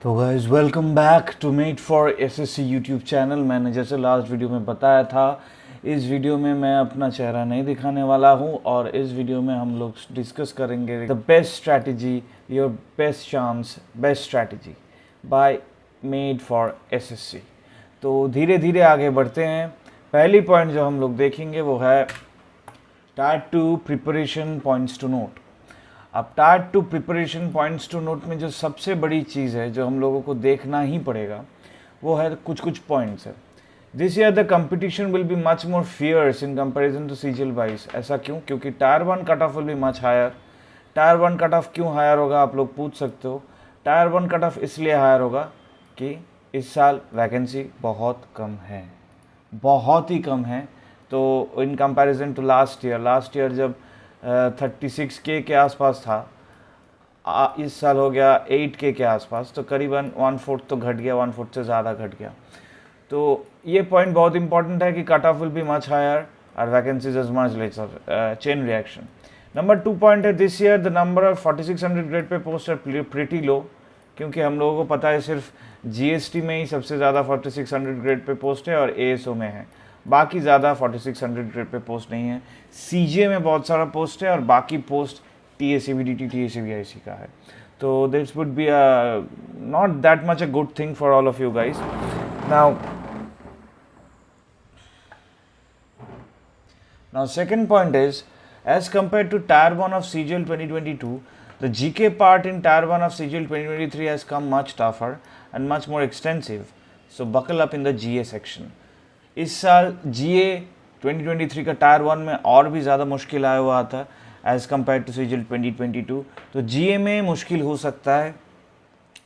तो guys welcome back to made for SSC YouTube channel. मैंने जैसे लास्ट वीडियो में बताया था, इस वीडियो में मैं अपना चेहरा नहीं दिखाने वाला हूं और इस वीडियो में हम लोग डिस्कस करेंगे the best strategy, your best chance, best strategy by made for SSC. तो धीरे धीरे आगे बढ़ते हैं। पहली पॉइंट जो हम लोग देखेंगे वो है tier 2 preparation points to note. अब tier 2 preparation points to note में जो सबसे बड़ी चीज़ है जो हम लोगों को देखना ही पड़ेगा वो है कुछ पॉइंट्स है। This year the competition will be much more fierce in comparison to CGL 22। ऐसा क्यों? क्योंकि tier 1 cut off will be much higher. Tier 1 cut off क्यों हायर होगा आप लोग पूछ सकते हो। टायर 1 कट ऑफ इसलिए हायर होगा कि इस साल वैकेंसी बहुत कम है, बहुत ही कम है। तो in comparison to last year जब 36K के आसपास था, इस साल हो गया 8K के आसपास, तो करीबन 1/4 तो घट गया, 1/4 से ज़्यादा घट गया। तो ये पॉइंट बहुत इंपॉर्टेंट है कि cut off will be much higher और vacancies is much lesser, chain reaction. Number 2 point है this year the number of 4600 grade pay post are pretty low, क्योंकि हम लोगों को पता है सिर्फ जीएसटी में ही सबसे ज़्यादा 4600 ग्रेड पे पोस्ट है और एएसओ में है, बाकी ज़्यादा 4600 ग्रेड पे पोस्ट नहीं है। सीजे में बहुत सारा पोस्ट है और बाकी पोस्ट टीएसीबीडीटी टीएसीबीआईसी का है। तो this would be not that much a good thing for all of you guys. Now second point is, as compared to Tier 1 of CGL 2022, the GK part in Tier 1 of CGL 2023 has come much tougher and much more extensive. So buckle up in the GA section. इस साल GA 2023 का Tier 1 में और भी ज़्यादा मुश्किल आया हुआ था as compared to CGL 2022। तो GA में मुश्किल हो सकता है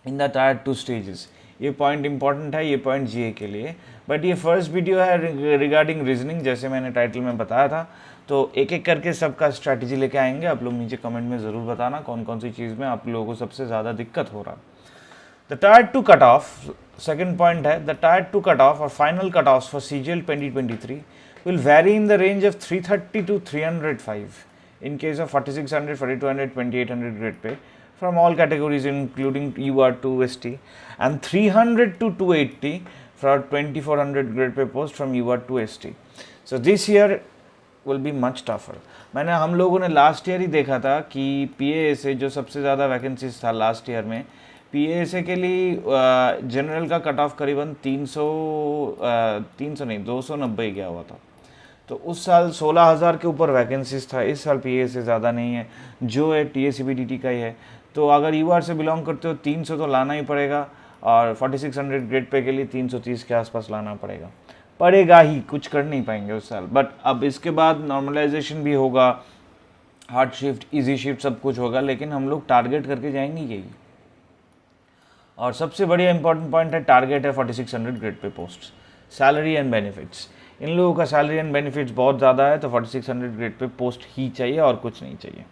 इन द Tier 2 stages। ये पॉइंट इंपॉर्टेंट है, ये पॉइंट GA के लिए। बट ये फर्स्ट वीडियो है रिगार्डिंग रीजनिंग, जैसे मैंने टाइटल में बताया था। तो एक एक करके सबका स्ट्रैटेजी लेके आएंगे। आप लोग नीचे कमेंट में ज़रूर बताना कौन कौन सी चीज़ में आप लोगों को सबसे ज़्यादा दिक्कत हो रहा। The Tier 2 cut off, second point है द Tier 2 कट ऑफ और final cut off for CGL 2023 will very in the range of 330 to 305 in case of 4600, 4200, 2800 grade pay from all categories including UR2 ST, and 300 to 280 for 2400 grade pay post from UR2 ST. So this year will be much tougher. हम लोगों ने last year ही देखा था कि PASA जो सबसे ज़्यादा vacancies था लास्ट ईयर में, PASA के लिए जनरल का कट ऑफ करीबन 300 नहीं 290 गया हुआ था। तो उस साल 16,000 के ऊपर वैकेंसीज था। इस साल PASA ज़्यादा नहीं है, जो है TACBDT का ही है। तो अगर UR से बिलोंग करते हो 300 तो लाना ही पड़ेगा और 4600 ग्रेड पे के लिए 330 के आसपास लाना पड़ेगा ही, कुछ कर नहीं पाएंगे उस साल। बट अब इसके बाद नॉर्मलाइजेशन भी होगा, हार्ड शिफ्ट, इजी शिफ्ट, सब कुछ होगा, लेकिन हम लोग टारगेट करके जाएंगे यही। और सबसे बढ़िया इंपॉर्टेंट पॉइंट है टारगेट है 4600 grade pay post. Salary and benefits, इन लोगों का सैलरी एंड बेनिफिट्स बहुत ज़्यादा है, तो 4600 ग्रेड पे पोस्ट ही चाहिए और कुछ नहीं चाहिए।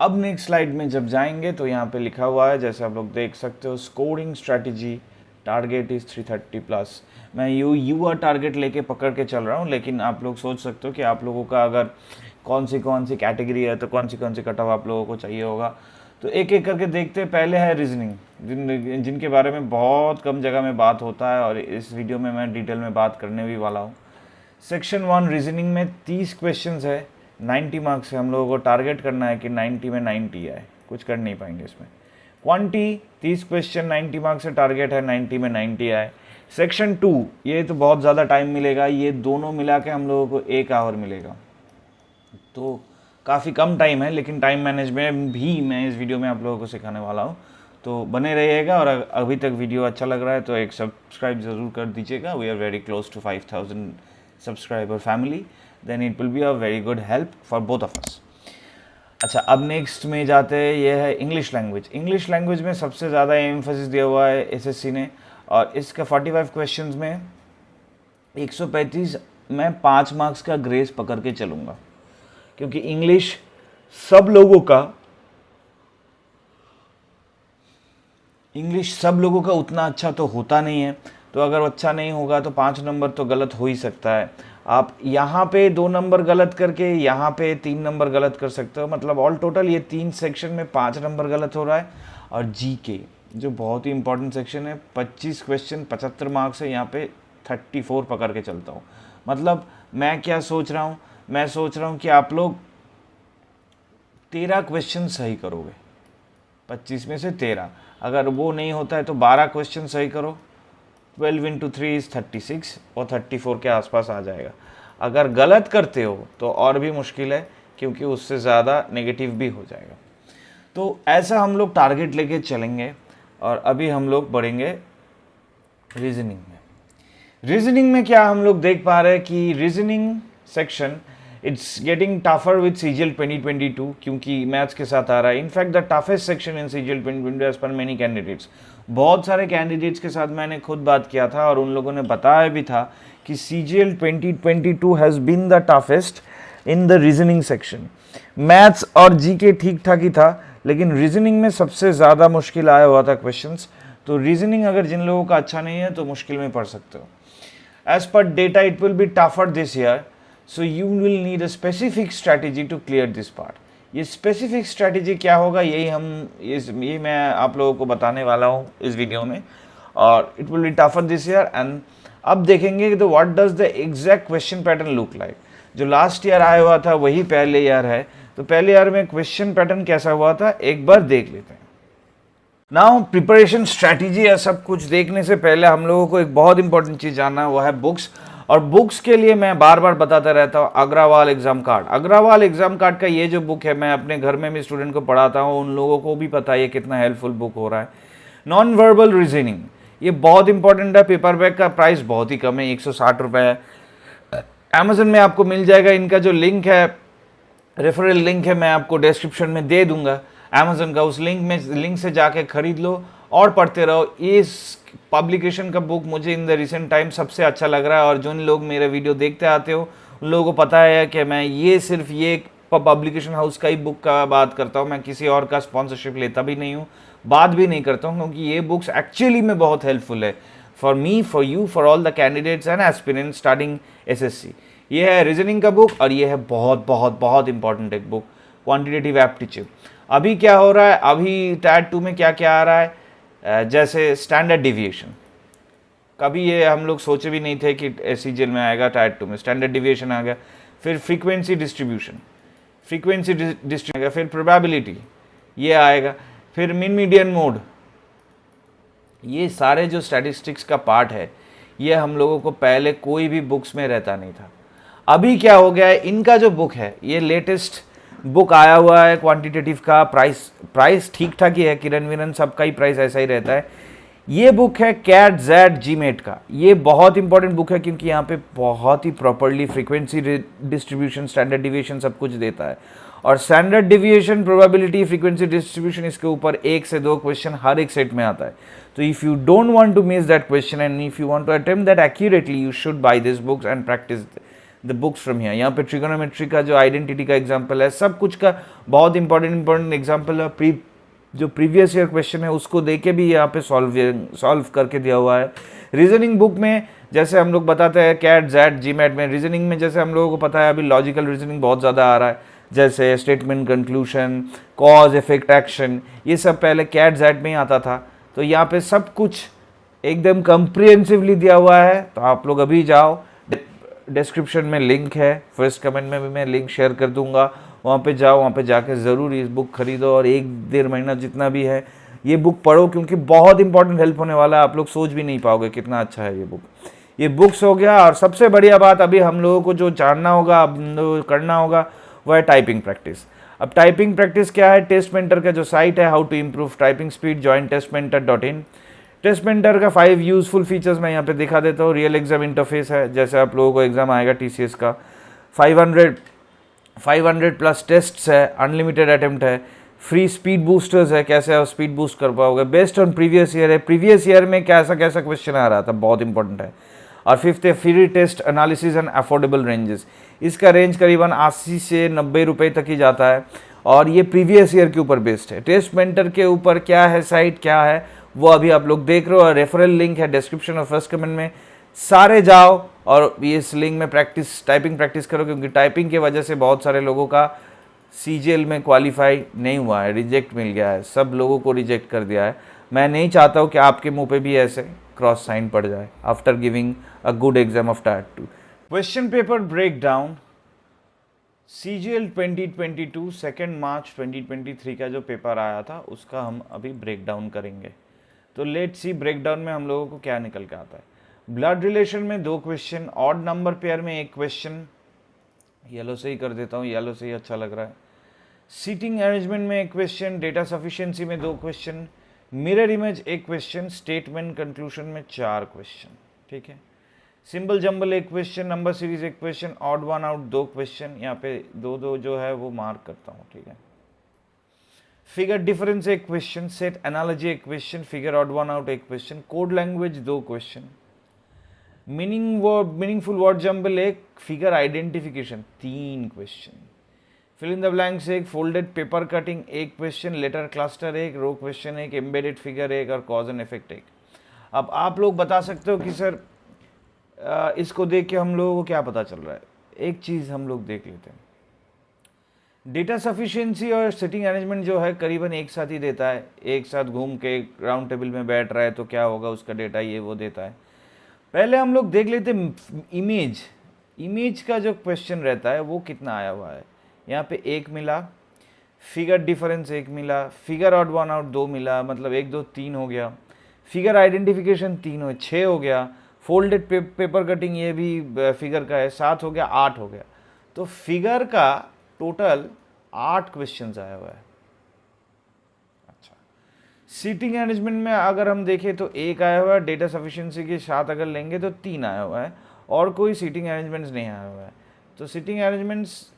अब नेक्स्ट स्लाइड में जब जाएंगे तो यहाँ पे लिखा हुआ है, जैसे आप लोग देख सकते हो, scoring strategy target is 330 plus. मैं यूआर टारगेट लेके पकड़ के चल रहा हूँ, लेकिन आप लोग सोच सकते हो कि आप लोगों का अगर कौन सी कैटेगरी है तो कौन सी कट ऑफ आप लोगों को चाहिए होगा। तो एक एक करके देखते हैं। पहले है रीजनिंग, जिनके बारे में बहुत कम जगह में बात होता है और इस वीडियो में मैं डिटेल में बात करने भी वाला हूँ। सेक्शन 1 रीजनिंग में 30 क्वेश्चंस है, 90 मार्क्स है। हम लोगों को टारगेट करना है कि 90 में 90 आए, कुछ कर नहीं पाएंगे इसमें। क्वांटी 30 क्वेश्चन 90 मार्क्स से टारगेट है 90 में 90 आए। सेक्शन 2 ये तो बहुत ज़्यादा टाइम मिलेगा, ये दोनों मिला के हम लोगों को 1 आवर मिलेगा, तो काफ़ी कम टाइम है, लेकिन टाइम मैनेजमेंट भी मैं इस वीडियो में आप लोगों को सिखाने वाला हूँ। तो बने रहिएगा और अभी तक वीडियो अच्छा लग रहा है तो एक सब्सक्राइब ज़रूर कर दीजिएगा। We are very close to 5000 subscriber family, then it will be a very good help for both of us. अच्छा, अब नेक्स्ट में जाते हैं, ये है इंग्लिश लैंग्वेज। इंग्लिश लैंग्वेज में सबसे ज़्यादा एम्फेसिस दिया हुआ है एसएससी ने, और इसका 45 क्वेश्चंस में 135 मैं 5 मार्क्स का ग्रेस पकड़ के चलूँगा, क्योंकि इंग्लिश सब लोगों का उतना अच्छा तो होता नहीं है। तो अगर अच्छा नहीं होगा तो 5 नंबर तो गलत हो ही सकता है। आप यहाँ पे 2 नंबर गलत करके यहाँ पे 3 नंबर गलत कर सकते हो, मतलब ऑल टोटल ये 3 सेक्शन में 5 नंबर गलत हो रहा है। और जीके जो बहुत ही इंपॉर्टेंट सेक्शन है। 25 क्वेश्चन 75 मार्क्स है, यहाँ पे 34 पकड़ के चलता हूँ। मतलब मैं क्या सोच रहा हूँ, मैं सोच रहा हूँ कि आप लोग 13 क्वेश्चन सही करोगे, 25 में से 13। अगर वो नहीं होता है तो 12 क्वेश्चन सही करो, 12 इंटू 3 इज़ 36 और 34 के आसपास आ जाएगा। अगर गलत करते हो तो और भी मुश्किल है, क्योंकि उससे ज़्यादा नेगेटिव भी हो जाएगा। तो ऐसा हम लोग टारगेट लेके चलेंगे। और अभी हम लोग बढ़ेंगे रीजनिंग में। रीजनिंग में क्या हम लोग देख पा रहे हैं कि reasoning section it's getting tougher with CGL 2022, क्योंकि मैथ्स के साथ आ रहा है। In fact the toughest section in CGL 2022 as per many candidates. बहुत सारे कैंडिडेट्स के साथ मैंने खुद बात किया था और उन लोगों ने बताया भी था कि CGL 2022 has been the toughest in the reasoning section. Maths और जीके ठीक ठाक ही था, लेकिन रीजनिंग में सबसे ज़्यादा मुश्किल आया हुआ था क्वेश्चंस। तो रीजनिंग अगर जिन लोगों का अच्छा नहीं है तो मुश्किल में पढ़ सकते हो। As per data it will be tougher this year, so you will need a specific strategy to clear this part. ये स्पेसिफिक स्ट्रैटेजी क्या होगा, ये मैं आप लोगों को बताने वाला हूँ इस वीडियो में। और it will be tougher this year. And अब देखेंगे कि what does the exact question pattern look like. जो लास्ट ईयर आया हुआ था वही पहले ईयर है, तो पहले ईयर में क्वेश्चन पैटर्न कैसा हुआ था एक बार देख लेते हैं। नाउ प्रिपरेशन स्ट्रैटेजी है। सब कुछ देखने से पहले हम लोगों को एक बहुत इंपॉर्टेंट चीज़ जानना है, वो है बुक्स। और बुक्स के लिए मैं बार बार बताता रहता हूँ Agarwal exam card. Agarwal exam card का ये जो बुक है, मैं अपने घर में भी स्टूडेंट को पढ़ाता हूँ, उन लोगों को भी पता है ये कितना हेल्पफुल बुक हो रहा है। नॉन वर्बल रीजनिंग ये बहुत इंपॉर्टेंट है। पेपर बैग का प्राइस बहुत ही कम है, 160 रुपये है। अमेजन में आपको मिल जाएगा। इनका जो लिंक है, रेफरल लिंक है, मैं आपको डिस्क्रिप्शन में दे दूंगा अमेजन का। उस लिंक से जाके खरीद लो और पढ़ते रहो। इस पब्लिकेशन का बुक मुझे इन द रिसेंट टाइम सबसे अच्छा लग रहा है। और जो लोग मेरे वीडियो देखते आते हो उन लोगों को पता है कि मैं ये सिर्फ ये पब्लिकेशन हाउस का ही बुक का बात करता हूँ। मैं किसी और का स्पॉन्सरशिप लेता भी नहीं हूँ, बात भी नहीं करता हूँ, क्योंकि ये बुक्स एक्चुअली में बहुत हेल्पफुल है for me, for you, for all the candidates and aspirants starting SSC. ये है रीजनिंग का बुक और ये है बहुत बहुत बहुत इंपॉर्टेंट एक बुक, क्वांटिटेटिव एप्टीट्यूड। अभी क्या हो रहा है, अभी टायर 2 में क्या क्या आ रहा है, जैसे स्टैंडर्ड डिविएशन। कभी ये हम लोग सोचे भी नहीं थे कि सीजीएल में आएगा। टायर 2 में स्टैंडर्ड डिविएशन आ गया, फिर फ्रीक्वेंसी डिस्ट्रीब्यूशन आएगा, फिर प्रोबेबिलिटी ये आएगा, फिर मीन मीडियन मोड। ये सारे जो स्टैटिस्टिक्स का पार्ट है ये हम लोगों को पहले कोई भी बुक्स में रहता नहीं था। अभी क्या हो गया है, इनका जो बुक है ये लेटेस्ट बुक आया हुआ है क्वांटिटेटिव का। प्राइस ठीक ठाक ही है, किरण विरन सबका ही प्राइस ऐसा ही रहता है। ये बुक है कैट जेड जीमेट का। ये बहुत इंपॉर्टेंट बुक है क्योंकि यहाँ पे बहुत ही properly frequency distribution, standard deviation सब कुछ देता है। और standard deviation, probability, frequency distribution, इसके ऊपर 1 से 2 क्वेश्चन हर एक सेट में आता है। तो if you don't want to miss that question and if you want to attempt that accurately, you should buy this books and practice the books from here. यहाँ पे ट्रिगोनोमेट्री का जो आइडेंटिटी का एग्जाम्पल है, सब कुछ का बहुत इंपॉर्टेंट एग्जाम्पल है। जो प्रीवियस ईयर क्वेश्चन है उसको देके भी यहाँ पे सॉल्व करके दिया हुआ है। रीजनिंग बुक में जैसे हम लोग बताते हैं कैट जेड जीमेट में, रीजनिंग में जैसे हम लोगों को पता है अभी लॉजिकल रीजनिंग बहुत ज़्यादा आ रहा है, जैसे statement, conclusion, cause, effect, action, ये सब पहले कैट जेड में ही आता था। तो यहाँ पे सब कुछ एकदम कंप्रिहेंसिवली दिया हुआ है। तो आप लोग अभी जाओ, डिस्क्रिप्शन में लिंक है, फर्स्ट कमेंट में भी मैं लिंक शेयर कर दूंगा, वहाँ पे जाओ, वहाँ पे जाके ज़रूर इस बुक खरीदो और 1-1.5 महीना जितना भी है ये बुक पढ़ो, क्योंकि बहुत इंपॉर्टेंट हेल्प होने वाला है। आप लोग सोच भी नहीं पाओगे कितना अच्छा है ये बुक। ये बुक्स हो गया। और सबसे बढ़िया बात अभी हम लोगों को जो जानना होगा, अब करना होगा, वो है टाइपिंग प्रैक्टिस। अब टाइपिंग प्रैक्टिस क्या है, टेस्ट मेंटर का जो साइट है how to improve typing speed, join testmentor.in। Test mentor का 5 यूजफुल फीचर्स मैं यहाँ पे दिखा देता हूँ। रियल एग्जाम इंटरफेस है, जैसे आप लोगों को एग्जाम आएगा टीसीएस का। 500 प्लस टेस्ट्स है, अनलिमिटेड अटेम्प्ट है, फ्री स्पीड बूस्टर्स है, कैसे आप स्पीड बूस्ट कर पाओगे, बेस्ड ऑन प्रीवियस ईयर है, प्रीवियस ईयर में कैसा कैसा क्वेश्चन आ रहा था, बहुत इंपॉर्टेंट है। और 5th है free test analysis and affordable ranges. इसका रेंज करीबन 80 से 90 रुपये तक ही जाता है और ये प्रीवियस ईयर के ऊपर बेस्ड है। टेस्ट मेंटर के ऊपर क्या है, साइट क्या है, वो अभी आप लोग देख रहे हो। और रेफरल लिंक है डिस्क्रिप्शन और फर्स्ट कमेंट में, सारे जाओ और इस लिंक में टाइपिंग प्रैक्टिस करो, क्योंकि टाइपिंग की वजह से बहुत सारे लोगों का सीजीएल में क्वालिफाई नहीं हुआ है, रिजेक्ट मिल गया है, सब लोगों को रिजेक्ट कर दिया है। मैं नहीं चाहता हूँ कि आपके मुंह पे भी ऐसे क्रॉस साइन पड़ जाए after giving a good exam of tier 2। Question paper break down CGL 2022 2 March 2023 का जो पेपर आया था उसका हम अभी ब्रेक डाउन करेंगे। तो लेट सी ब्रेक डाउन में हम लोगों को क्या निकल के आता है। ब्लड रिलेशन में 2 क्वेश्चन, ऑड नंबर पेयर में 1 क्वेश्चन, येलो से ही कर देता हूँ, येलो से ही अच्छा लग रहा है। सीटिंग अरेंजमेंट में 1 क्वेश्चन, डेटा सफिशिएंसी में 2 question, mirror image 1 question, statement conclusion में 4 क्वेश्चन। ठीक है, symbol jumble 1 question, number series 1 question, odd one out 2 question, यहाँ पे 2 जो है वो मार्क करता हूँ। ठीक है, figure difference 1 question, set analogy 1 question, figure odd one out 1 question, code language 2 question, meaningful word jumble 1, figure identification 3 question, fill in the blanks 1, folded paper cutting 1 question, letter cluster 1, row question 1, embedded figure 1 और cause and effect 1। अब आप लोग बता सकते हो कि sir इसको देख के हम लोगों को क्या पता चल रहा है। एक चीज़ हम लोग देख लेते हैं, डेटा सफिशिएंसी और सिटिंग अरेंजमेंट जो है करीबन एक साथ ही देता है। एक साथ घूम के राउंड टेबल में बैठ रहा है तो क्या होगा, उसका डेटा ये वो देता है। पहले हम लोग देख लेते हैं इमेज का जो क्वेश्चन रहता है वो कितना आया हुआ है। यहाँ पे 1 मिला, फिगर डिफरेंस 1 मिला, फिगर ऑड वन आउट 2 मिला, मतलब 1 2 3 हो गया, फिगर आइडेंटिफिकेशन 3 हो 6 हो गया, फोल्डेड पेपर कटिंग ये भी फिगर का है 7 हो गया, 8 हो गया। तो फिगर का टोटल 8 क्वेश्चंस आया हुआ है। अच्छा, सीटिंग अरेंजमेंट में अगर हम देखें तो 1 आया हुआ है, डेटा सफिशिएंसी के साथ अगर लेंगे तो 3 आया हुआ है, और कोई सीटिंग अरेंजमेंट्स नहीं आया हुआ है। तो सीटिंग अरेंजमेंट्स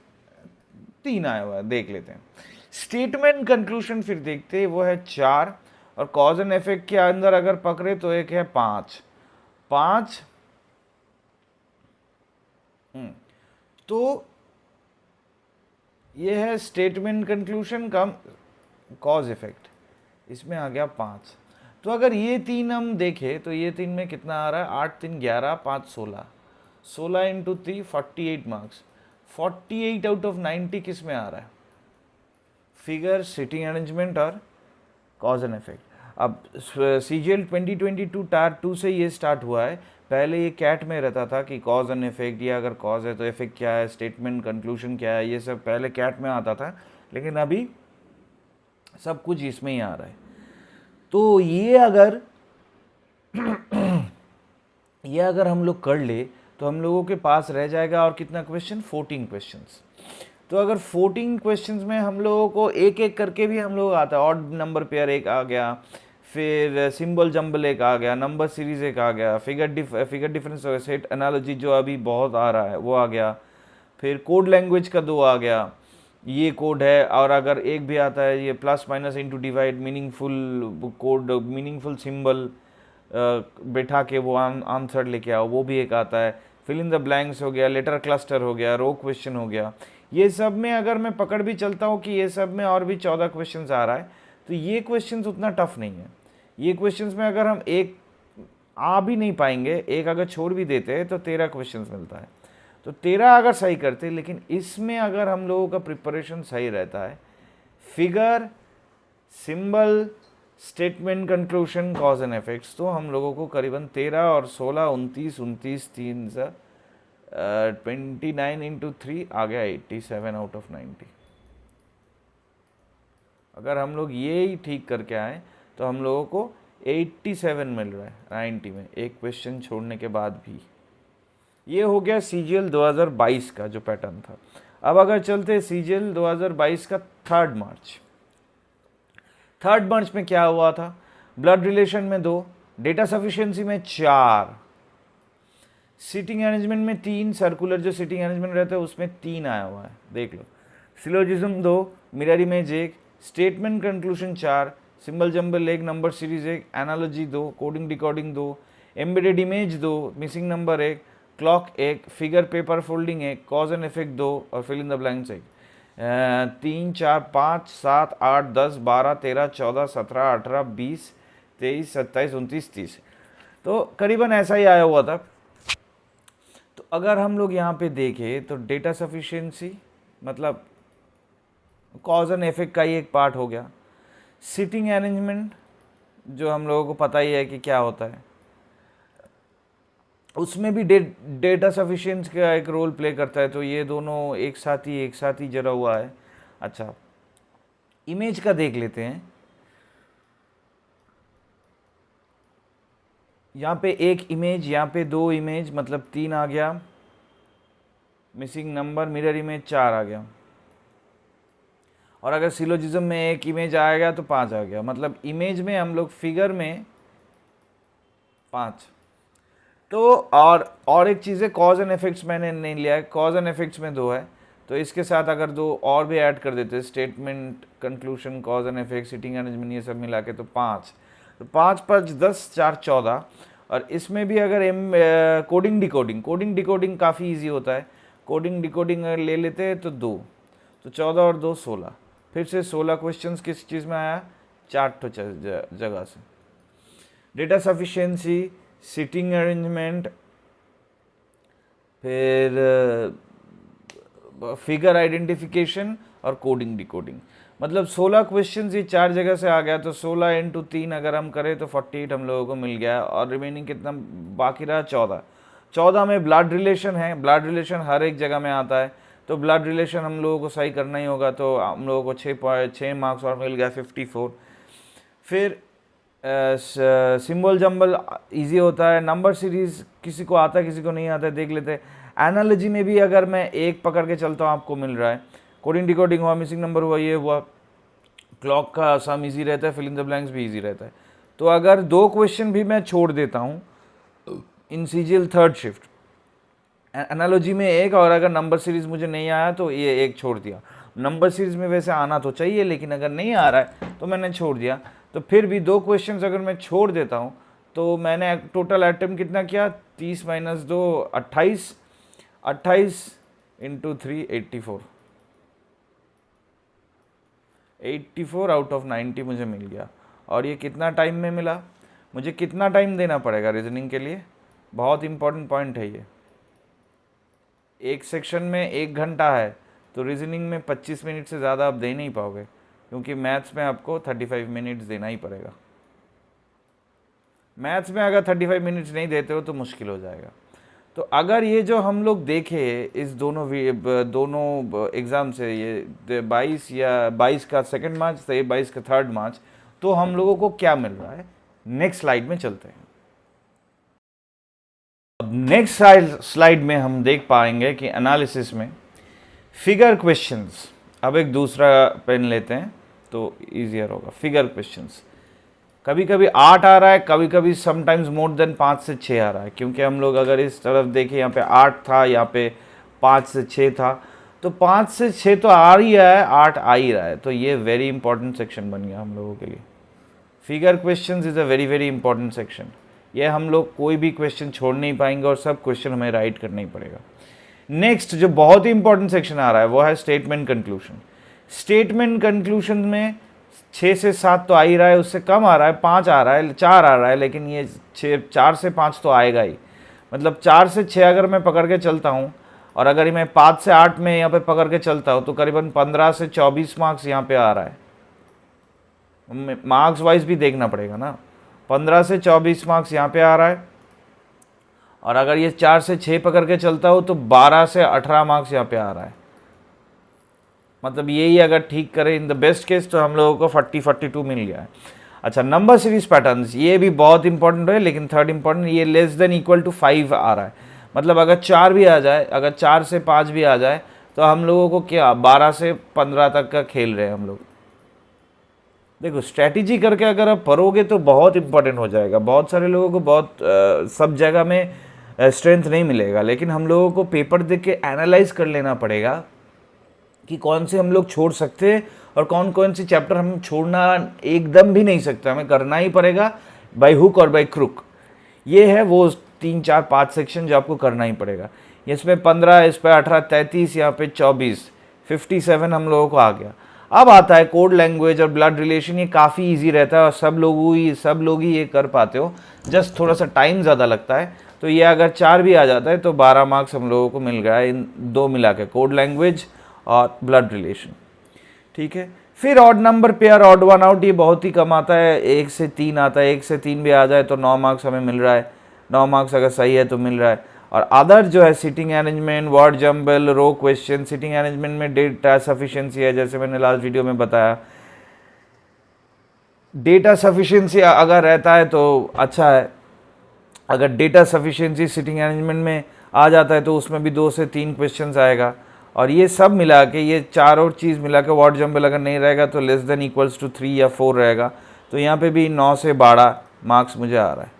3 आया हुआ है, देख लेते हैं। स्टेटमेंट कंक्लूजन फिर देखते हैं, वो है 4, और कॉज एंड इफेक्ट के अंदर अगर पकड़े तो एक है 5। तो ये है स्टेटमेंट कंक्लूजन कम कॉज इफेक्ट, इसमें आ गया 5। तो अगर ये 3 हम देखें तो ये 3 में कितना आ रहा है, 8 3 11 5 16, 16 इंटू 3 48 मार्क्स। 48 आउट ऑफ 90 किस में आ रहा है, फिगर, सिटिंग अरेंजमेंट और कॉज एंड इफेक्ट। अब CGL 2022 टायर 2 से ये स्टार्ट हुआ है। पहले ये कैट में रहता था कि कॉज एंड इफेक्ट, या अगर कॉज है तो इफेक्ट क्या है, स्टेटमेंट कंक्लूजन क्या है, ये सब पहले कैट में आता था, लेकिन अभी सब कुछ इसमें ही आ रहा है। तो ये अगर हम लोग कर ले तो हम लोगों के पास रह जाएगा और कितना क्वेश्चन, 14 क्वेश्चंस। तो अगर 14 क्वेश्चंस में हम लोगों को एक एक करके भी हम लोग आता है, ऑड नंबर पेयर 1 आ गया, फिर सिंबल जंबल 1 आ गया, नंबर सीरीज 1 आ गया, फिगर डिफरेंस और सेट एनालॉजी जो अभी बहुत आ रहा है वो आ गया, फिर कोड लैंग्वेज का 2 आ गया, ये कोड है। और अगर एक भी आता है ये plus minus into divide, meaningful code, meaningful symbol बैठा के वो आंसर लेके आओ, वो भी एक आता है। फिल इन द ब्लैंक्स हो गया, लेटर क्लस्टर हो गया, रो क्वेश्चन हो गया। ये सब में अगर मैं पकड़ भी चलता हूँ कि ये सब में और भी 14 क्वेश्चंस आ रहा है, तो ये क्वेश्चंस उतना टफ नहीं है। ये क्वेश्चंस में अगर हम एक आ भी नहीं पाएंगे, एक अगर छोड़ भी देते हैं तो 13 क्वेश्चंस मिलता है। तो 13 अगर सही करते, लेकिन इसमें अगर हम लोगों का प्रिपरेशन सही रहता है, figure, symbol, statement conclusion, cause and effects, तो हम लोगों को करीबन 13 और 16 29 29 3 29 इंटू 3 आ गया 87 आउट ऑफ 90। अगर हम लोग ये ही ठीक करके आए तो हम लोगों को 87 मिल रहा है 90 में, एक क्वेश्चन छोड़ने के बाद भी। ये हो गया CGL 2022 का जो पैटर्न था। अब अगर चलते CGL 2022 का 3 मार्च। 3 मार्च में क्या हुआ था, ब्लड रिलेशन में 2, डेटा सफिशिएंसी में 4, सीटिंग अरेंजमेंट में 3, सर्कुलर जो सीटिंग अरेंजमेंट रहता है उसमें 3 आया हुआ है, देख लो। Syllogism 2, mirror image 1, statement conclusion 4, symbol jumble 1, number series 1, analogy 2, coding decoding 2, embedded image 2, missing number 1, clock 1, figure paper folding 1, cause and effect 2 और फिल इन द ब्लैंक्स 1। 3 4 5 7 8 10 12 13 14 17 18 20 23 27 29 30, तो करीबन ऐसा ही आया हुआ था। तो अगर हम लोग यहाँ पे देखें तो डेटा सफिशिएंसी मतलब कॉज एंड इफेक्ट का ही एक पार्ट हो गया, सिटिंग अरेंजमेंट जो हम लोगों को पता ही है कि क्या होता है, उसमें भी डेटा सफिशिएंस का एक रोल प्ले करता है। तो ये दोनों एक साथ ही जरा हुआ है। अच्छा, इमेज का देख लेते हैं। यहाँ पे एक इमेज, यहाँ पे दो इमेज, मतलब 3 आ गया। मिसिंग नंबर मिरर इमेज 4 आ गया। और अगर सिलोजिज्म में एक इमेज आएगा तो 5 आ गया। मतलब इमेज में हम लोग फिगर में 5। तो और एक चीज़ है, कॉज एंड इफेक्ट्स मैंने नहीं लिया है, कॉज एंड इफेक्ट्स में 2 है। तो इसके साथ अगर 2 और भी ऐड कर देते, statement, conclusion, cause and effect, sitting arrangement, ये सब मिला के तो 5। तो 5 5 10 4 14। और इसमें भी अगर कोडिंग डिकोडिंग काफ़ी ईजी होता है। कोडिंग डिकोडिंग अगर ले लेते हैं तो 2, तो 14 और 2 16। फिर से 16 क्वेश्चंस किस चीज़ में आया, 4 जगह से। डेटा सफिशिएंसी, सिटिंग अरेंजमेंट, फिर फिगर आइडेंटिफिकेशन और कोडिंग डिकोडिंग। मतलब 16 क्वेश्चंस ये 4 जगह से आ गया। तो 16 × 3 अगर हम करें तो 48 हम लोगों को मिल गया। और रिमेनिंग कितना बाकी रहा, 14। 14 में ब्लड रिलेशन है। ब्लड रिलेशन हर एक जगह में आता है, तो ब्लड रिलेशन हम लोगों को सही करना ही होगा। तो हम लोगों को 6 मार्क्स और मिल गया, 54। फिर सिंबल जंबल इजी होता है। नंबर सीरीज किसी को आता है किसी को नहीं आता है, देख लेते हैं। एनालॉजी में भी अगर मैं एक पकड़ के चलता हूँ आपको मिल रहा है। कोडिंग डिकोडिंग हुआ, मिसिंग नंबर हुआ, ये हुआ। क्लॉक का सम इजी रहता है, फिल इन द ब्लैंक्स भी इजी रहता है। तो अगर 2 क्वेश्चन भी मैं छोड़ देता हूँ इन सीजीएल थर्ड शिफ्ट, एनालॉजी में 1, और अगर नंबर सीरीज मुझे नहीं आया तो ये 1 छोड़ दिया। नंबर सीरीज में वैसे आना तो चाहिए, लेकिन अगर नहीं आ रहा है तो मैंने छोड़ दिया। तो फिर भी 2 क्वेश्चंस अगर मैं छोड़ देता हूँ तो मैंने टोटल अटेम्प्ट कितना किया, 30 - 2 28, 28 × 3 84। 84 आउट ऑफ 90 मुझे मिल गया। और ये कितना टाइम में मिला, मुझे कितना टाइम देना पड़ेगा रीजनिंग के लिए, बहुत इंपॉर्टेंट पॉइंट है ये। एक सेक्शन में 1 घंटा है, तो रीजनिंग में 25 मिनट से ज़्यादा आप दे नहीं पाओगे, क्योंकि मैथ्स में आपको 35 मिनट्स देना ही पड़ेगा। मैथ्स में अगर 35 मिनट्स नहीं देते हो तो मुश्किल हो जाएगा। तो अगर ये जो हम लोग देखे इस दोनों एग्ज़ाम से, ये 22 या 22 का सेकंड मार्च था, ये 22 का थर्ड मार्च, तो हम लोगों को क्या मिल रहा है, नेक्स्ट स्लाइड में चलते हैं। अब नेक्स्ट स्लाइड में हम देख पाएंगे कि एनालिसिस में फिगर क्वेश्चंस, अब एक दूसरा पेन लेते हैं तो ईजियर होगा। फिगर क्वेश्चंस कभी कभी 8 आ रहा है, कभी कभी समटाइम्स मोर देन 5 से 6 आ रहा है, क्योंकि हम लोग अगर इस तरफ देखें, यहाँ पे 8 था, यहाँ पे 5 से 6 था, तो 5 से 6 तो आ ही रहा है, 8 आ ही रहा है। तो ये वेरी इंपॉर्टेंट सेक्शन बन गया हम लोगों के लिए। Figure questions is a very very important section. ये हम लोग कोई भी क्वेश्चन छोड़ नहीं पाएंगे और सब क्वेश्चन हमें राइट करना ही पड़ेगा। नेक्स्ट जो बहुत ही इंपॉर्टेंट सेक्शन आ रहा है वो है स्टेटमेंट कंक्लूशन। स्टेटमेंट कंक्लूशन में 6 से 7 तो आ ही रहा है, उससे कम आ रहा है, 5 आ रहा है, 4 आ रहा है, लेकिन ये 4 से 5 तो आएगा ही। मतलब 4 से 6 अगर मैं पकड़ के चलता हूँ, और अगर मैं 5 से 8 में यहाँ पे पकड़ के चलता हूँ, तो करीबन 15 से 24 मार्क्स यहाँ पे आ रहा है। मार्क्स वाइज भी देखना पड़ेगा ना, 15 से 24 मार्क्स यहाँ पे आ रहा है। और अगर ये 4 से 6 पकड़ के चलता हो तो 12 से 18 मार्क्स यहाँ पे आ रहा है। मतलब यही अगर ठीक करें इन द बेस्ट केस तो हम लोगों को 42 मिल गया है। अच्छा, नंबर सीरीज पैटर्न्स, ये भी बहुत इंपॉर्टेंट है, लेकिन थर्ड इंपॉर्टेंट, ये लेस देन इक्वल टू 5 आ रहा है। मतलब अगर 4 भी आ जाए, अगर 4 से 5 भी आ जाए, तो हम लोगों को क्या 12 से 15 तक का खेल रहे हैं हम लोग। देखो, स्ट्रैटेजी करके अगर आप पढ़ोगे तो बहुत इंपॉर्टेंट हो जाएगा। बहुत सारे लोगों को बहुत सब जगह में स्ट्रेंथ नहीं मिलेगा, लेकिन हम लोगों को पेपर देख के एनालाइज कर लेना पड़ेगा कि कौन से हम लोग छोड़ सकते हैं और कौन कौन सी चैप्टर हम छोड़ना एकदम भी नहीं सकते, हमें करना ही पड़ेगा बाय हुक और बाय क्रुक। ये है वो 3 4 5 सेक्शन जो आपको करना ही पड़ेगा। इसमें 15, इस पर 18, 33, यहाँ पे 24, 57 हम लोगों को आ गया। अब आता है कोड लैंग्वेज और ब्लड रिलेशन। ये काफ़ी इजी रहता है और सब लोग ही ये कर पाते हो, जस्ट थोड़ा सा टाइम ज़्यादा लगता है। तो ये अगर 4 भी आ जाता है तो 12 मार्क्स हम लोगों को मिल गया इन 2 मिला के, कोड लैंग्वेज और ब्लड रिलेशन। ठीक है, फिर odd number pair, odd one out, ये बहुत ही कम आता है, 1 से 3 आता है, 1 से 3 भी आ जाए तो 9 मार्क्स हमें मिल रहा है, 9 मार्क्स अगर सही है तो मिल रहा है। और अदर जो है सिटिंग अरेंजमेंट, वर्ड जंबल, रो क्वेश्चन, सिटिंग अरेंजमेंट में डेटा सफिशिएंसी है, जैसे मैंने लास्ट वीडियो में बताया, डेटा सफिशिएंसी अगर रहता है तो अच्छा है। अगर डेटा सफिशिएंसी सिटिंग अरेंजमेंट में आ जाता है तो उसमें भी 2 से 3 क्वेश्चंस आएगा। और ये सब मिला के, ये चारों चीज़ मिला के वर्ड जंबल अगर नहीं रहेगा तो लेस देन इक्वल्स टू 3 या 4 रहेगा। तो यहाँ पे भी 9 से 12 मार्क्स मुझे आ रहा है।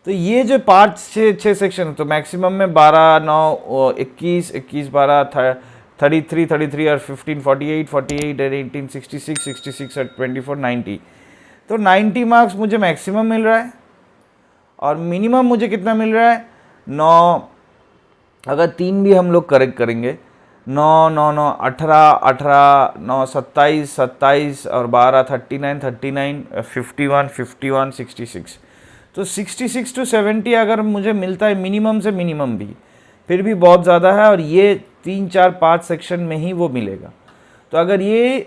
तो ये जो 5-6 सेक्शन, तो मैक्सिमम में 12, 9, 21, 21, 12, 33, 33 और 15, 48, 48 और 18, 66, 66 और 24, 90। तो 90 मार्क्स मुझे मैक्सिमम मिल रहा है। और मिनिमम मुझे कितना मिल रहा है? 9, अगर 3 भी हम लोग करेक्ट करेंगे, 9, 9, 9, 18, 18, 9, 27, 27 और 12, 39, 39, 51, 51, 66। तो 66 to 70 अगर मुझे मिलता है मिनिमम से मिनिमम भी, फिर भी बहुत ज़्यादा है। और ये 3, 4, 5 सेक्शन में ही वो मिलेगा। तो अगर ये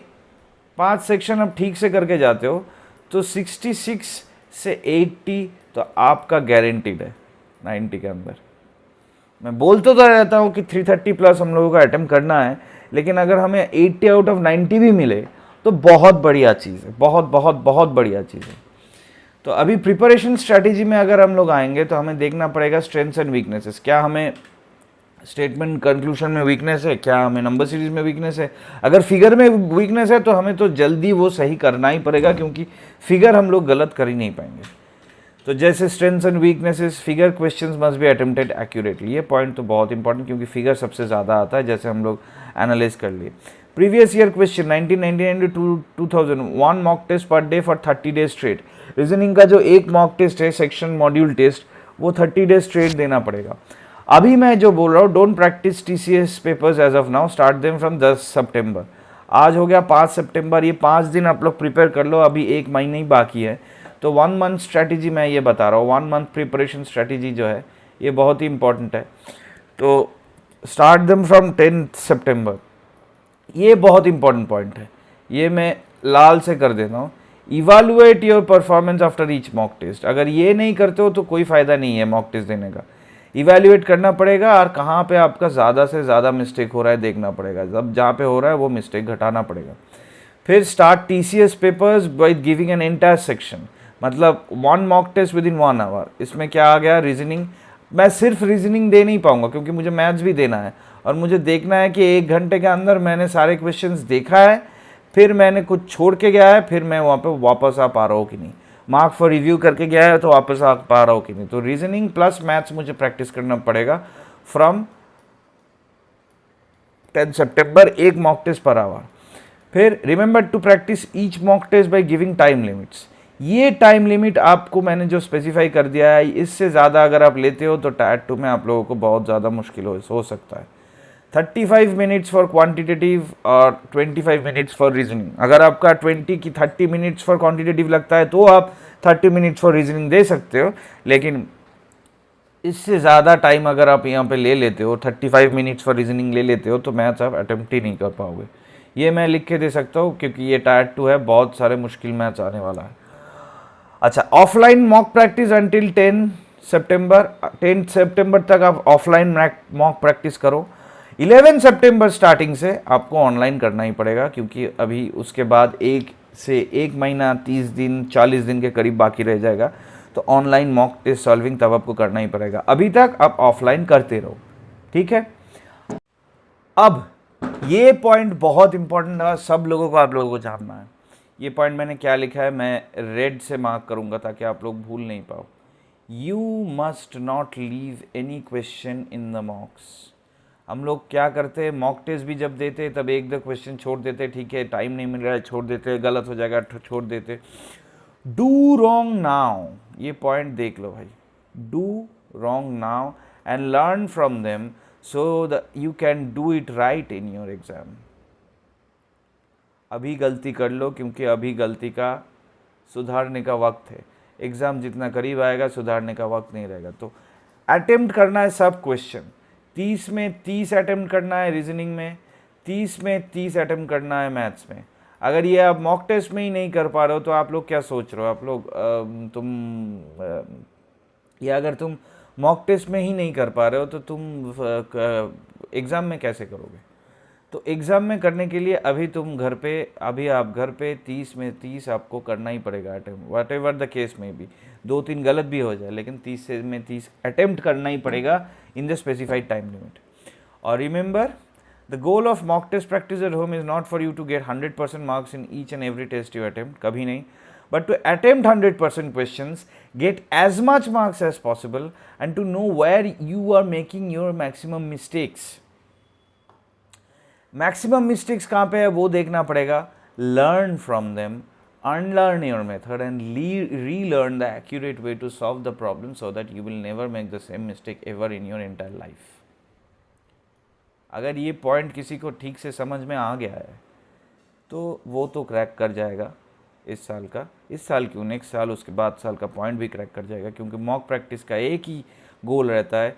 5 सेक्शन आप ठीक से करके जाते हो तो 66 से 80 तो आपका गारंटीड है 90 के अंदर। मैं बोलता तो रहता हूँ कि 330 प्लस हम लोगों का अटेम्प्ट करना है, लेकिन अगर हमें 80 आउट ऑफ 90 भी मिले तो बहुत बढ़िया चीज़ है, बहुत बहुत बहुत बढ़िया चीज़ है। तो अभी प्रिपरेशन स्ट्रैटेजी में अगर हम लोग आएंगे तो हमें देखना पड़ेगा स्ट्रेंथ्स एंड वीकनेसेस। क्या हमें स्टेटमेंट कंक्लूजन में वीकनेस है, क्या हमें नंबर सीरीज में वीकनेस है। अगर फिगर में वीकनेस है तो हमें तो जल्दी वो सही करना ही पड़ेगा, क्योंकि फिगर हम लोग गलत कर ही नहीं पाएंगे। तो जैसे strengths and weaknesses, figure questions must be attempted accurately. ये पॉइंट तो बहुत इंपॉर्टेंट, क्योंकि फिगर सबसे ज़्यादा आता है, जैसे हम लोग एनालाइज कर लिए। Previous year question 1999 to 2000, 1 mock test per day for 30 days straight. Reasoning का जो एक मॉक टेस्ट है, सेक्शन मॉड्यूल टेस्ट, वो 30 डेज स्ट्रेट देना पड़ेगा। अभी मैं जो बोल रहा हूँ, don't practice TCS papers as of now, start them from 10 सितंबर। आज हो गया 5 सितंबर, ये 5 दिन आप लोग प्रिपेयर कर लो, अभी 1 महीने ही बाकी है। तो 1 मंथ स्ट्रैटेजी मैं ये बता रहा हूँ, 1 मंथ प्रिपरेशन स्ट्रैटेजी जो है ये बहुत ही इंपॉर्टेंट है। तो स्टार्ट देम फ्रॉम 10 सितंबर, ये बहुत इंपॉर्टेंट पॉइंट है, ये मैं लाल से कर देता हूँ। Evaluate your performance after each mock test. अगर ये नहीं करते हो तो कोई फ़ायदा नहीं है मॉक टेस्ट देने का। इवैल्यूएट करना पड़ेगा, और कहाँ पे आपका ज़्यादा से ज़्यादा मिस्टेक हो रहा है देखना पड़ेगा, जब जहाँ पे हो रहा है वो मिस्टेक घटाना पड़ेगा। फिर start TCS papers by giving an entire section, मतलब 1 mock test within 1 hour. इसमें क्या आ गया? रीजनिंग। मैं सिर्फ रीजनिंग दे नहीं पाऊंगा, क्योंकि मुझे मैथ्स भी देना है, और मुझे देखना है कि 1 घंटे के अंदर मैंने सारे क्वेश्चंस देखा है, फिर मैंने कुछ छोड़ के गया है, फिर मैं वहाँ पे वापस आ पा रहा हूँ कि नहीं, मार्क फॉर रिव्यू करके गया है तो वापस आ पा रहा हूँ कि नहीं। तो रीजनिंग प्लस मैथ्स मुझे प्रैक्टिस करना पड़ेगा फ्रॉम 10 सितंबर, 1 मॉक टेस्ट पर आवर। फिर remember to practice each mock test by giving time limits. ये टाइम लिमिट आपको मैंने जो स्पेसिफाई कर दिया है, इससे ज़्यादा अगर आप लेते हो तो टायर 2 में आप लोगों को बहुत ज़्यादा मुश्किल हो सकता है। 35 मिनट्स फॉर क्वांटिटेटिव और 25 मिनट्स फॉर रीजनिंग। अगर आपका 20 की 30 मिनट्स फॉर क्वांटिटेटिव लगता है तो आप 30 मिनट्स फॉर रीजनिंग दे सकते हो, लेकिन इससे ज़्यादा टाइम अगर आप यहाँ पे ले लेते हो, 35 मिनट्स फॉर रीजनिंग ले लेते हो, तो मैथ्स आप अटेम्प्ट ही नहीं कर पाओगे। ये मैं लिख के दे सकता हूँ, क्योंकि ये टायर 2 है, बहुत सारे मुश्किल मैथ्स आने वाला है। अच्छा, ऑफलाइन मॉक प्रैक्टिस अंटिल 10 सितंबर। 10 सितंबर तक आप ऑफलाइन मॉक प्रैक्टिस करो। 11 सितंबर स्टार्टिंग से आपको ऑनलाइन करना ही पड़ेगा, क्योंकि अभी उसके बाद 1 से 1 महीना 30 दिन 40 दिन के करीब बाकी रह जाएगा। तो ऑनलाइन मॉक टेस्ट सॉल्विंग तब आपको करना ही पड़ेगा। अभी तक आप ऑफलाइन करते रहो, ठीक है। अब ये पॉइंट बहुत इंपॉर्टेंट है, सब लोगों को, आप लोगों को जानना है। ये पॉइंट मैंने क्या लिखा है, मैं रेड से मार्क करूंगा ताकि आप लोग भूल नहीं पाओ। You must not leave any question in the मॉक्स। हम लोग क्या करते हैं, मॉक टेस्ट भी जब देते तब 1-2 क्वेश्चन छोड़ देते, ठीक है, टाइम नहीं मिल रहा है छोड़ देते, गलत हो जाएगा छोड़ देते। डू रॉन्ग नाउ, ये पॉइंट देख लो भाई, do wrong now and learn from them so that you can do it right in your exam। अभी गलती कर लो, क्योंकि अभी गलती का सुधारने का वक्त है। एग्ज़ाम जितना करीब आएगा सुधारने का वक्त नहीं रहेगा। तो अटेम्प्ट करना है सब क्वेश्चन, 30 में 30 अटेम्प्ट करना है रीजनिंग में, 30 में 30 अटेम्प्ट करना है मैथ्स में। अगर ये आप मॉक टेस्ट में ही नहीं कर पा रहे हो तो आप लोग क्या सोच रहे हो, आप लोग या अगर तुम मॉक टेस्ट में ही नहीं कर पा रहे हो तो तुम एग्ज़ाम में कैसे करोगे। तो एग्ज़ाम में करने के लिए अभी आप घर पे 30 में 30 आपको करना ही पड़ेगा attempt, what ever the case में भी। 2-3 गलत भी हो जाए लेकिन 30 में 30 अटेम्प्ट करना ही पड़ेगा in the specified time limit. और remember, the goal of mock test practice at home is not for you to get 100% marks in each and every test you attempt, कभी नहीं, but to attempt 100% questions, get as much marks as possible and to know where you are making your maximum mistakes. Maximum mistakes कहाँ पे है वो देखना पड़ेगा, learn from them, unlearn your method and relearn the accurate way to solve the problem so that you will never make the same mistake ever in your entire life. अगर ये point किसी को ठीक से समझ में आ गया है तो वो तो क्रैक कर जाएगा इस साल क्यों, नेक्स्ट साल, उसके बाद साल का पॉइंट भी क्रैक कर जाएगा, क्योंकि मॉक प्रैक्टिस का एक ही गोल रहता है,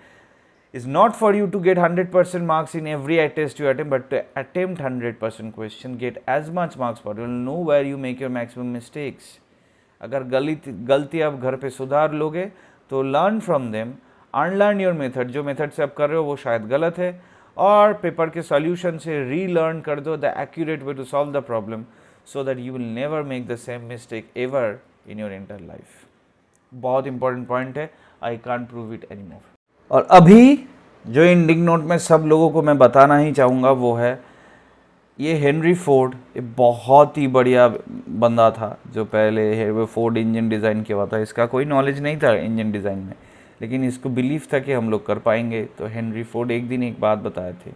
is not for you to get 100% marks in every test you attempt, but to attempt 100% question, get as much marks possible, know where you make your maximum mistakes. अगर गलती आप घर पे सुधार लोगे तो learn from them, unlearn your method, जो method से आप कर रहे हो वो शायद गलत है, और पेपर के सॉल्यूशन से रीलर्न कर दो the accurate way to solve the problem so that you will never make the same mistake ever in your entire life. बहुत important point है, I can't prove it anymore. और अभी जो ending note में सब लोगों को मैं बताना ही चाहूँगा वो है, ये हेनरी फोर्ड, ये बहुत ही बढ़िया बंदा था जो पहले फोर्ड इंजन डिज़ाइन किया हुआ था। इसका कोई नॉलेज नहीं था इंजन डिज़ाइन में, लेकिन इसको बिलीव था कि हम लोग कर पाएंगे। तो हेनरी फोर्ड एक दिन एक बात बताए थे,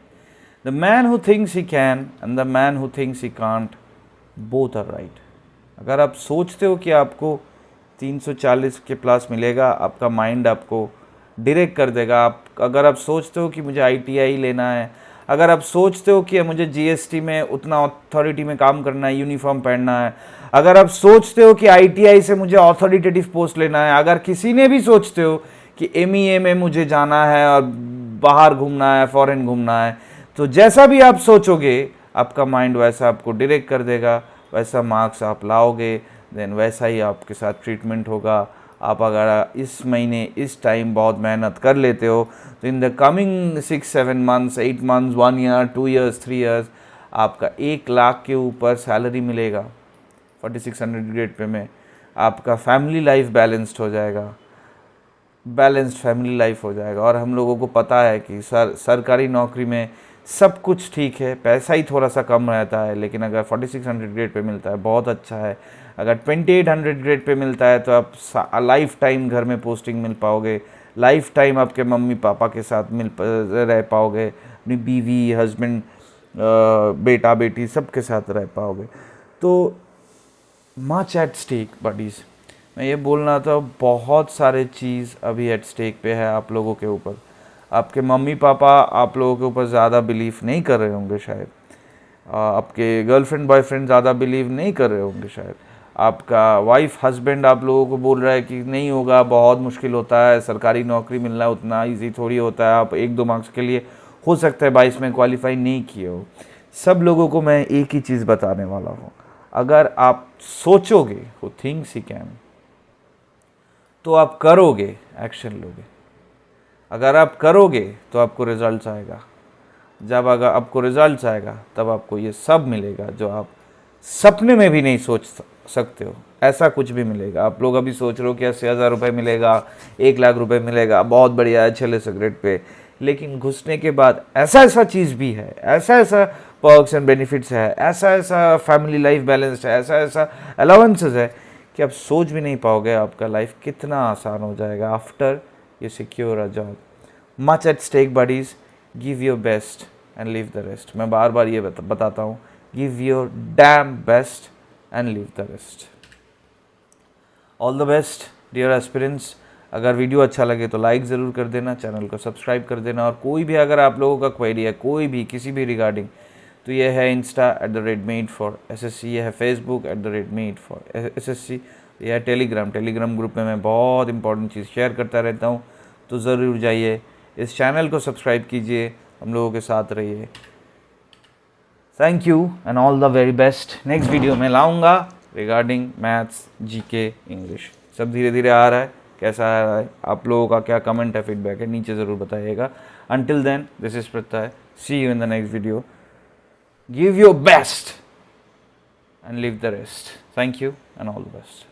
the man who thinks he can and the man who thinks he can't both are right. अगर आप सोचते हो कि आपको 340 के प्लस मिलेगा, आपका माइंड आपको डायरेक्ट कर देगा। अगर आप सोचते हो कि मुझे ITI लेना है, अगर आप सोचते हो कि मुझे GST में उतना अथॉरिटी में काम करना है, यूनिफॉर्म पहनना है, अगर आप सोचते हो कि ITI से मुझे अथॉरिटेटिव पोस्ट लेना है, अगर किसी ने भी सोचते हो कि MEA में मुझे जाना है और बाहर घूमना है, फॉरेन घूमना है, तो जैसा भी आप सोचोगे आपका माइंड वैसा आपको डायरेक्ट कर देगा, वैसा मार्क्स आप लाओगे, देन वैसा ही आपके साथ ट्रीटमेंट होगा। आप अगर इस महीने इस टाइम बहुत मेहनत कर लेते हो तो in the coming 6-7 months, 8 months, 1 year, 2 years, 3 years आपका 1 लाख के ऊपर सैलरी मिलेगा 4600 ग्रेड पे में। आपका फैमिली लाइफ बैलेंस्ड हो जाएगा, बैलेंस्ड फैमिली लाइफ हो जाएगा। और हम लोगों को पता है कि सरकारी नौकरी में सब कुछ ठीक है, पैसा ही थोड़ा सा कम रहता है, लेकिन अगर 4600 ग्रेड पे मिलता है बहुत अच्छा है। अगर 2800 ग्रेड पे मिलता है तो आप लाइफ टाइम घर में पोस्टिंग मिल पाओगे, लाइफ टाइम आपके मम्मी पापा के साथ रह पाओगे, अपनी बीवी, हस्बैंड, बेटा बेटी सबके साथ रह पाओगे। तो मच एट स्टेक बडीज़, मैं ये बोलना था, बहुत सारे चीज़ अभी एट स्टेक पे है आप लोगों के ऊपर। आपके मम्मी पापा आप लोगों के ऊपर ज़्यादा बिलीव नहीं कर रहे होंगे शायद, आपके गर्लफ्रेंड बॉयफ्रेंड ज़्यादा बिलीव नहीं कर रहे होंगे शायद, आपका वाइफ हस्बैंड आप लोगों को बोल रहा है कि नहीं होगा, बहुत मुश्किल होता है, सरकारी नौकरी मिलना उतना इजी थोड़ी होता है, आप 1-2 मार्क्स के लिए हो सकता है 22 में क्वालिफाई नहीं किए हो। सब लोगों को मैं एक ही चीज़ बताने वाला हूँ, अगर आप सोचोगे हु थिंक्स ही कैन तो आप करोगे, एक्शन लोगे। अगर आप करोगे तो आपको रिजल्ट्स आएगा, जब अगर आपको रिजल्ट्स आएगा तब आपको ये सब मिलेगा जो आप सपने में भी नहीं सोच सकते हो, ऐसा कुछ भी मिलेगा। आप लोग अभी सोच रहे हो कि 80,000 रुपये मिलेगा, 1 लाख रुपए मिलेगा, बहुत बढ़िया है, चले सिगरेट पे, लेकिन घुसने के बाद ऐसा ऐसा चीज़ भी है, ऐसा ऐसा पर्क्स एंड बेनिफिट्स है, ऐसा ऐसा फैमिली लाइफ बैलेंस है, ऐसा ऐसा अलाउंसेस है कि आप सोच भी नहीं पाओगे आपका लाइफ कितना आसान हो जाएगा after you secure a job. Much at stake buddies, give your best and leave the rest. मैं बार बार ये बताता हूँ, give your damn best and leave the rest. All the best dear aspirants. अगर वीडियो अच्छा लगे तो लाइक ज़रूर कर देना, चैनल को सब्सक्राइब कर देना, और कोई भी अगर आप लोगों का क्वेरी है कोई भी किसी भी रिगार्डिंग, तो ये है इंस्टा @made4SSC, ये है फेसबुक @made4SSC, ये है टेलीग्राम ग्रुप में मैं बहुत इंपॉर्टेंट चीज़ शेयर करता रहता हूँ, तो ज़रूर जाइए, इस चैनल को सब्सक्राइब कीजिए, हम लोगों के साथ रहिए। Thank you and all the very best. Next video में लाऊंगा रिगार्डिंग मैथ्स, जीके, इंग्लिश, सब धीरे धीरे आ रहा है। कैसा आ रहा है, आप लोगों का क्या कमेंट है, फीडबैक है, नीचे ज़रूर बताइएगा। Until then, this is Pratyay, see you in the next video. Give your best and leave the rest. Thank you and all the best.